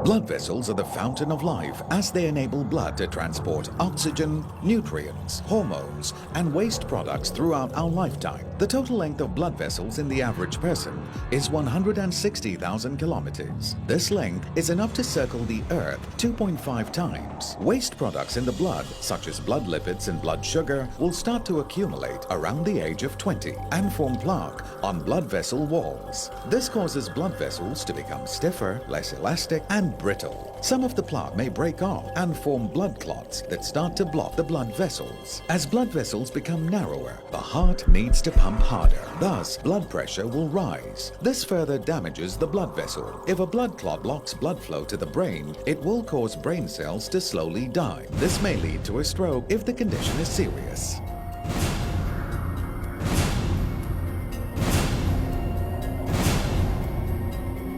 Blood vessels are the fountain of life as they enable blood to transport oxygen, nutrients, hormones, and waste products throughout our lifetime. The total length of blood vessels in the average person is 160,000 kilometers. This length is enough to circle the Earth 2.5 times. Waste products in the blood, such as blood lipids and blood sugar, will start to accumulate around the age of 20 and form plaque on blood vessel walls. This causes blood vessels to become stiffer, less elastic, and brittle. Some of the plaque may break off and form blood clots that start to block the blood vessels. As blood vessels become narrower, the heart needs to pump harder. Thus, blood pressure will rise. This further damages the blood vessel. If a blood clot blocks blood flow to the brain, it will cause brain cells to slowly die. This may lead to a stroke if the condition is serious.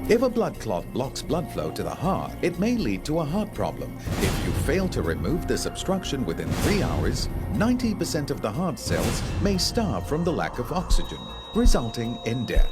If a blood clot blocks blood flow to the heart, it may lead to a heart problem. If you fail to remove this obstruction within 3 hours, 90% of the heart cells may starve from the lack of oxygen, resulting in death.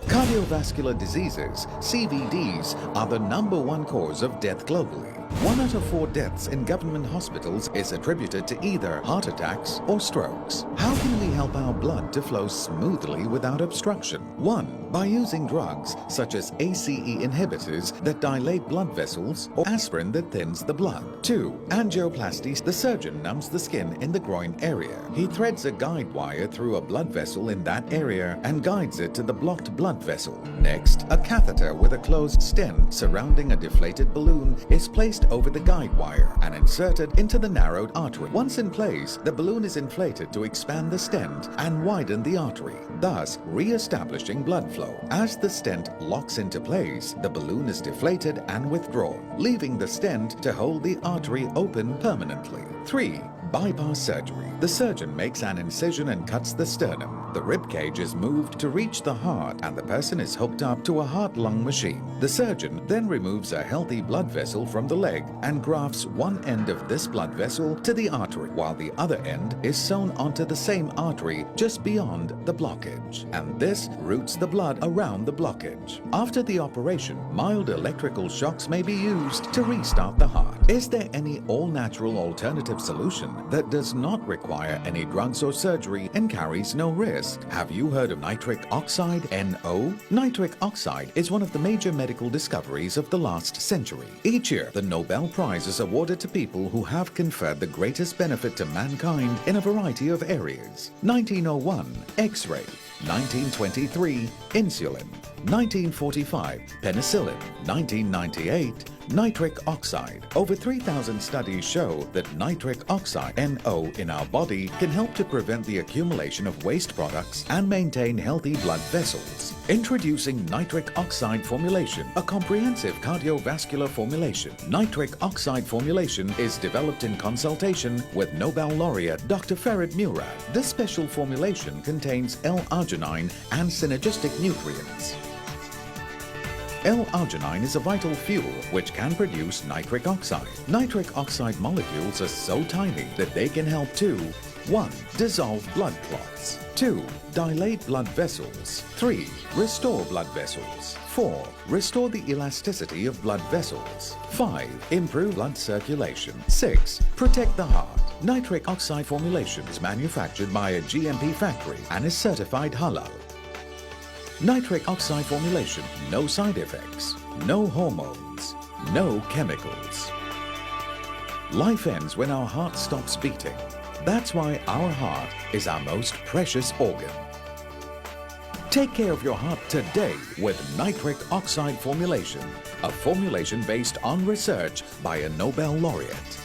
Cardiovascular diseases, CVDs, are the #1 cause of death globally. 1 out of 4 deaths in government hospitals is attributed to either heart attacks or strokes. How can we help our blood to flow smoothly without obstruction? 1. By using drugs such as ACE inhibitors that dilate blood vessels or aspirin that thins the blood. 2. Angioplasty. The surgeon numbs the skin in the groin area. He threads a guide wire through a blood vessel in that area and guides it to the blocked blood vessel. Next, a catheter with a closed stent surrounding a deflated balloon is placed over the guide wire and inserted into the narrowed artery. Once in place, the balloon is inflated to expand the stent and widen the artery, thus re-establishing blood flow. As the stent locks into place, the balloon is deflated and withdrawn, leaving the stent to hold the artery open permanently. 3. Bypass surgery. The surgeon makes an incision and cuts the sternum. The rib cage is moved to reach the heart and the person is hooked up to a heart-lung machine. The surgeon then removes a healthy blood vessel from the leg and grafts one end of this blood vessel to the artery, while the other end is sewn onto the same artery just beyond the blockage. And this routes the blood around the blockage. After the operation, mild electrical shocks may be used to restart the heart. Is there any all-natural alternative solution that does not require any drugs or surgery and carries no risk? Have you heard of nitric oxide, NO? Nitric oxide is one of the major medical discoveries of the last century. Each year, the Nobel Prize is awarded to people who have conferred the greatest benefit to mankind in a variety of areas. 1901, X-ray. 1923, insulin. 1945, penicillin. 1998, nitric oxide. Over 3,000 studies show that nitric oxide, NO, in our body can help to prevent the accumulation of waste products and maintain healthy blood vessels. Introducing nitric oxide formulation, a comprehensive cardiovascular formulation. Nitric oxide formulation is developed in consultation with Nobel laureate Dr. Farid Murad. This special formulation contains L-arginine and synergistic nutrients. L-arginine is a vital fuel which can produce nitric oxide. Nitric oxide molecules are so tiny that they can help to 1. Dissolve blood clots. 2. Dilate blood vessels. 3. Restore blood vessels. 4. Restore the elasticity of blood vessels. 5. Improve blood circulation. 6. Protect the heart. Nitric oxide formulation is manufactured by a GMP factory and is certified halal. Nitric oxide formulation, no side effects, no hormones, no chemicals. Life ends when our heart stops beating. That's why our heart is our most precious organ. Take care of your heart today with nitric oxide formulation, a formulation based on research by a Nobel laureate.